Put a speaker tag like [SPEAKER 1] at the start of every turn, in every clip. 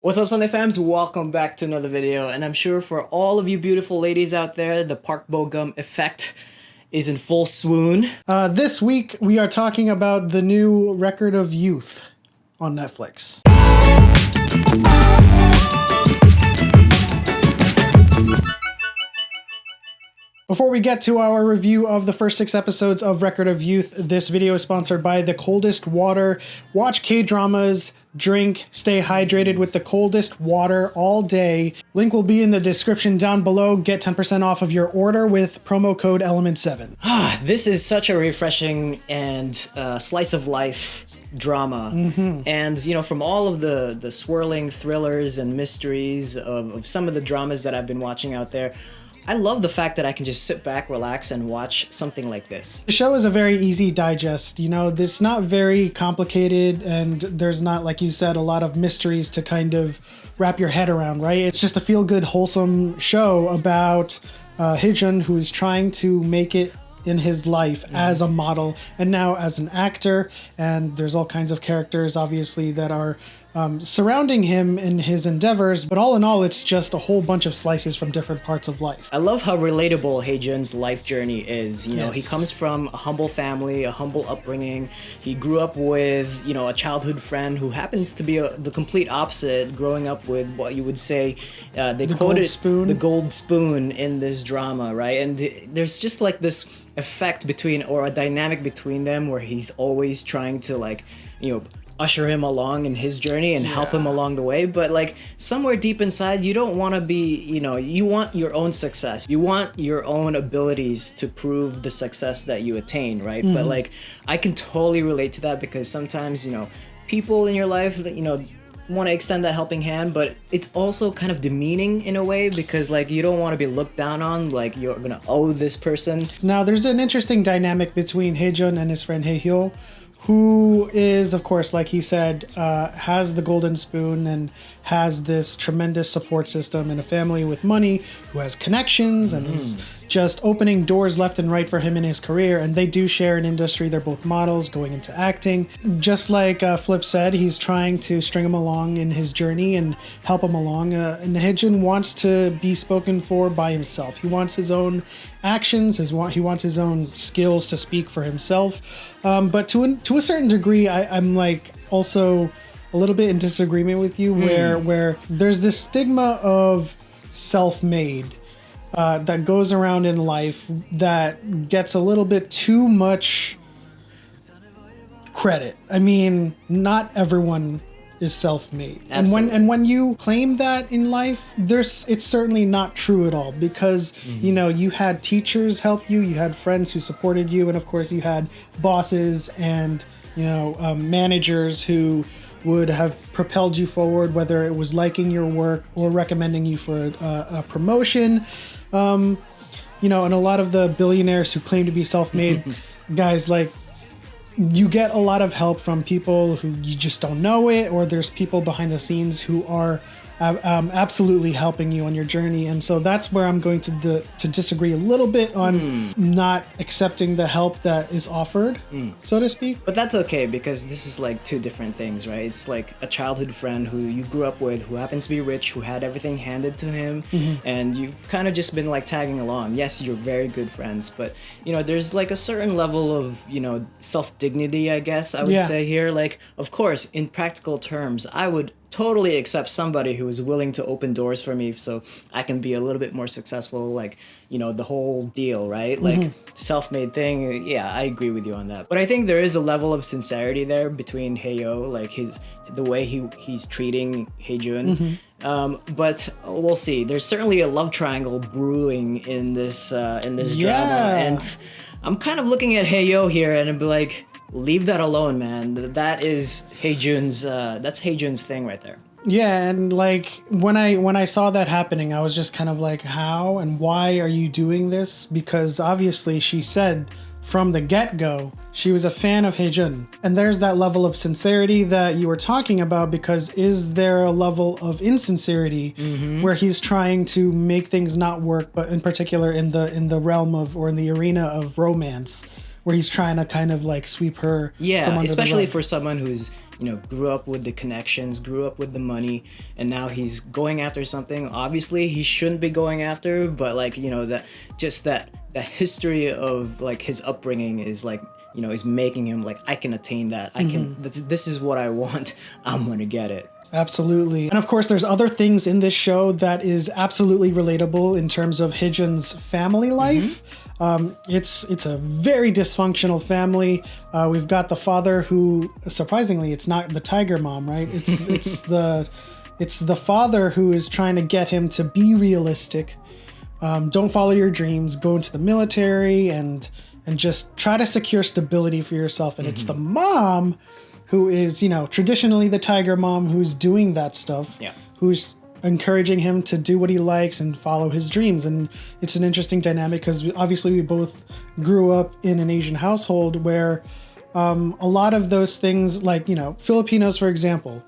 [SPEAKER 1] What's up, Sunday fams? Welcome back to another video, and I'm sure for all of you beautiful ladies out there, the parkbogum effect is in full swoon.
[SPEAKER 2] This week, we are talking about the new Record of Youth on Netflix. Before we get to our review of the first 6 episodes of Record of Youth, this video is sponsored by The Coldest Water. Watch K-dramas, drink, stay hydrated with the coldest water all day. Link will be in the description down below. Get 10% off of your order with promo code ELEMENT7.
[SPEAKER 1] This is such a refreshing and slice of life drama. And, you know, from all of the swirling thrillers and mysteries of some of the dramas that I've been watching out there, I love the fact that I can just sit back, relax, and watch something like this.
[SPEAKER 2] The show is a very easy digest. You know, it's not very complicated, and there's not, like you said, a lot of mysteries to kind of wrap your head around, right? It's just a feel-good, wholesome show about Hee-jun, who is trying to make it in his life as a model and now as an actor, and there's all kinds of characters obviously that are surrounding him in his endeavors, but all in all it's just a whole bunch of slices from different parts of life.
[SPEAKER 1] I love how relatable Hee-jun's life journey is. You know, He comes from a humble family, a humble upbringing. He grew up with, you know, a childhood friend who happens to be the complete opposite, growing up with what you would say they quoted the gold spoon in this drama, right? And there's just like this effect between, or a dynamic between them, where he's always trying to, like, you know, usher him along in his journey and help him along the way. But like somewhere deep inside, you don't want to be, you know, you want your own success. You want your own abilities to prove the success that you attain, right? But like, I can totally relate to that, because sometimes, you know, people in your life that, you know, want to extend that helping hand, but it's also kind of demeaning in a way, because like you don't want to be looked down on, like you're gonna owe this person.
[SPEAKER 2] Now there's an interesting dynamic between Hee-jun and his friend Hae-hyo, who is, of course, like he said, has the golden spoon and has this tremendous support system and a family with money, who has connections and is just opening doors left and right for him in his career. And they do share an industry. They're both models going into acting. Just like Flip said, he's trying to string him along in his journey and help him along. And Hee-jun wants to be spoken for by himself. He wants his own actions. He wants his own skills to speak for himself. But to a certain degree, I'm like also a little bit in disagreement with you, where there's this stigma of self-made that goes around in life that gets a little bit too much credit. I mean, not everyone is self-made. And when you claim that in life, it's certainly not true at all, because you know, you had teachers help you, you had friends who supported you, and of course you had bosses and, you know, managers who would have propelled you forward, whether it was liking your work or recommending you for a promotion. You know, and a lot of the billionaires who claim to be self-made guys, like, you get a lot of help from people who you just don't know it, or there's people behind the scenes who are absolutely helping you on your journey. And so that's where I'm going to disagree a little bit on not accepting the help that is offered, so to speak.
[SPEAKER 1] But that's okay, because this is like two different things, right? It's like a childhood friend who you grew up with, who happens to be rich, who had everything handed to him, and you've kind of just been like tagging along. Yes, you're very good friends, but you know, there's like a certain level of, you know, self-dignity, I guess I would say here. Like, of course, in practical terms, I would totally accept somebody who is willing to open doors for me so I can be a little bit more successful, like, you know, the whole deal, right? Like, self-made thing. Yeah, I agree with you on that. But I think there is a level of sincerity there between Hae-hyo, like the way he's treating Hee-jun. But we'll see. There's certainly a love triangle brewing in this drama, and I'm kind of looking at Hae-hyo here and I'd be like, leave that alone, man. That is Hee-jun's thing right there.
[SPEAKER 2] Yeah, and like when I saw that happening, I was just kind of like, how and why are you doing this? Because obviously she said from the get-go she was a fan of Hee-jun. And there's that level of sincerity that you were talking about, because is there a level of insincerity where he's trying to make things not work, but in particular in the realm of, or in the arena of romance, where he's trying to kind of like sweep her from under
[SPEAKER 1] especially
[SPEAKER 2] the rug.
[SPEAKER 1] for someone who's grew up with the connections, grew up with the money, and now he's going after something obviously he shouldn't be going after, but like, that history of like his upbringing is like, is making him like, I can attain that. I can, this is what I want. I'm going to get it.
[SPEAKER 2] Absolutely. And of course, there's other things in this show that is absolutely relatable in terms of Hee-jun's family life. It's a very dysfunctional family. We've got the father who, surprisingly, it's not the tiger mom, right? It's the father who is trying to get him to be realistic. Don't follow your dreams, go into the military and just try to secure stability for yourself. And it's the mom who is, traditionally the tiger mom who's doing that stuff, who's encouraging him to do what he likes and follow his dreams. And it's an interesting dynamic because obviously we both grew up in an Asian household where a lot of those things, like, Filipinos, for example,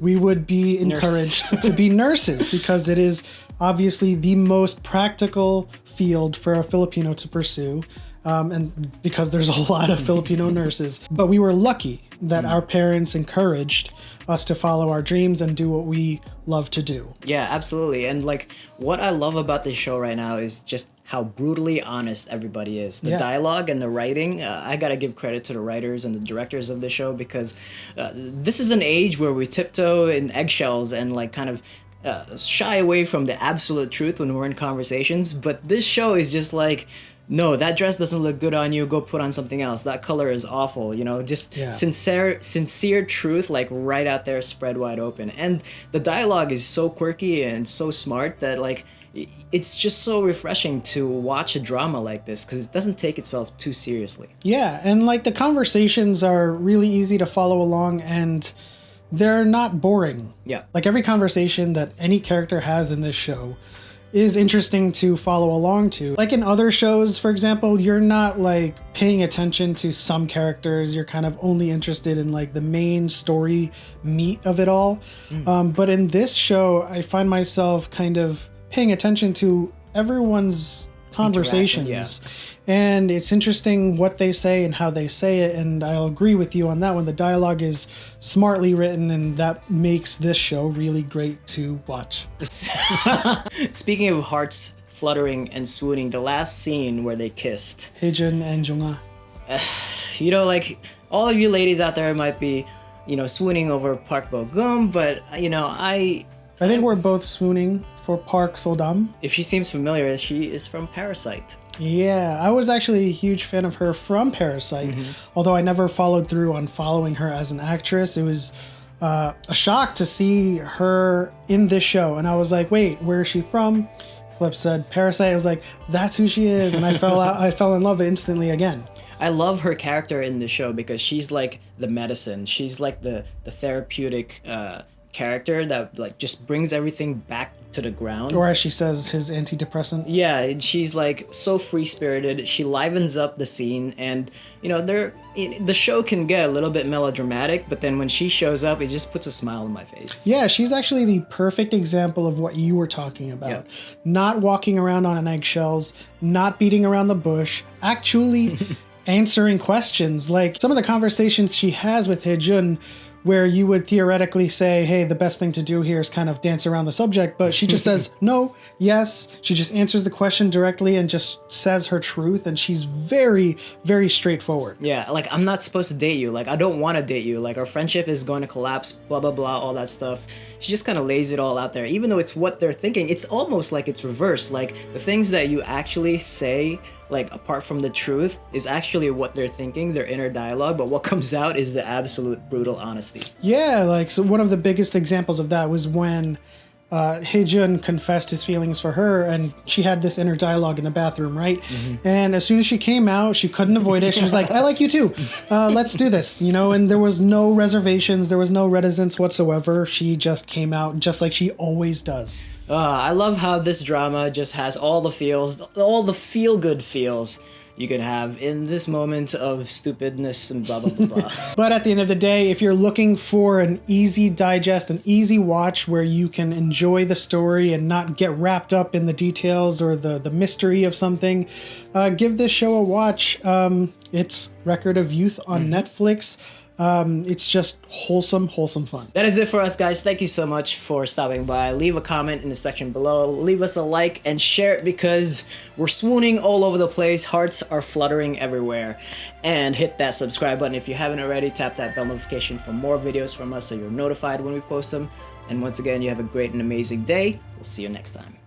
[SPEAKER 2] we would be encouraged to be nurses because it is obviously the most practical field for a Filipino to pursue. And because there's a lot of Filipino nurses. But we were lucky that our parents encouraged us to follow our dreams and do what we love to do.
[SPEAKER 1] Yeah, absolutely. And like, what I love about this show right now is just how brutally honest everybody is. The dialogue and the writing, I gotta give credit to the writers and the directors of the show, because this is an age where we tiptoe in eggshells and like kind of shy away from the absolute truth when we're in conversations. But this show is just like, no, that dress doesn't look good on you. Go put on something else. That color is awful. Sincere truth, like right out there, spread wide open. And the dialogue is so quirky and so smart that like, it's just so refreshing to watch a drama like this because it doesn't take itself too seriously.
[SPEAKER 2] Yeah, and like the conversations are really easy to follow along and they're not boring.
[SPEAKER 1] Yeah.
[SPEAKER 2] Like every conversation that any character has in this show is interesting to follow along to. Like in other shows, for example, you're not like paying attention to some characters. You're kind of only interested in like the main story meat of it all. But in this show, I find myself kind of paying attention to everyone's conversations. And it's interesting what they say and how they say it. And I'll agree with you on that one. The dialogue is smartly written, and that makes this show really great to watch.
[SPEAKER 1] Speaking of hearts fluttering and swooning, the last scene where they kissed.
[SPEAKER 2] Hee-jun and Jung-ah.
[SPEAKER 1] Like all of you ladies out there might be, swooning over parkbogum, but I
[SPEAKER 2] think we're both swooning for Park Sodam.
[SPEAKER 1] If she seems familiar, she is from Parasite.
[SPEAKER 2] Yeah, I was actually a huge fan of her from Parasite, although I never followed through on following her as an actress. It was a shock to see her in this show, and I was like, wait, where is she from? Flip said Parasite. I was like, that's who she is, and I fell in love instantly again.
[SPEAKER 1] I love her character in the show because she's like the medicine. She's like the therapeutic character that like just brings everything back to the ground.
[SPEAKER 2] Or as she says, his antidepressant.
[SPEAKER 1] Yeah, and she's like so free-spirited. She livens up the scene, and the show can get a little bit melodramatic, but then when she shows up, it just puts a smile on my face.
[SPEAKER 2] Yeah, she's actually the perfect example of what you were talking about.
[SPEAKER 1] Yeah.
[SPEAKER 2] Not walking around on eggshells, not beating around the bush, actually answering questions. Like some of the conversations she has with Hee-jun, where you would theoretically say, hey, the best thing to do here is kind of dance around the subject, but she just says no, yes. She just answers the question directly and just says her truth, and she's very, very straightforward.
[SPEAKER 1] Yeah, like, I'm not supposed to date you. Like, I don't want to date you. Like, our friendship is going to collapse, blah, blah, blah, all that stuff. She just kind of lays it all out there. Even though it's what they're thinking, it's almost like it's reversed. Like, the things that you actually say, like, apart from the truth, is actually what they're thinking, their inner dialogue, but what comes out is the absolute brutal honesty.
[SPEAKER 2] Yeah, like, so one of the biggest examples of that was when Hee-jun confessed his feelings for her, and she had this inner dialogue in the bathroom, right? Mm-hmm. And as soon as she came out, she couldn't avoid it. She was like, I like you too. Let's do this, and there was no reservations. There was no reticence whatsoever. She just came out just like she always does.
[SPEAKER 1] I love how this drama just has all the feels, all the feel-good feels you could have in this moment of stupidness and blah, blah, blah, blah.
[SPEAKER 2] But at the end of the day, if you're looking for an easy digest, an easy watch where you can enjoy the story and not get wrapped up in the details or the mystery of something, give this show a watch. It's Record of Youth on Netflix. It's just wholesome fun.
[SPEAKER 1] That is it for us, guys. Thank you so much for stopping by. Leave a comment in the section below. Leave us a like and share it because we're swooning all over the place. Hearts are fluttering everywhere. And hit that subscribe button if you haven't already. Tap that bell notification for more videos from us so you're notified when we post them. And once again, you have a great and amazing day. We'll see you next time.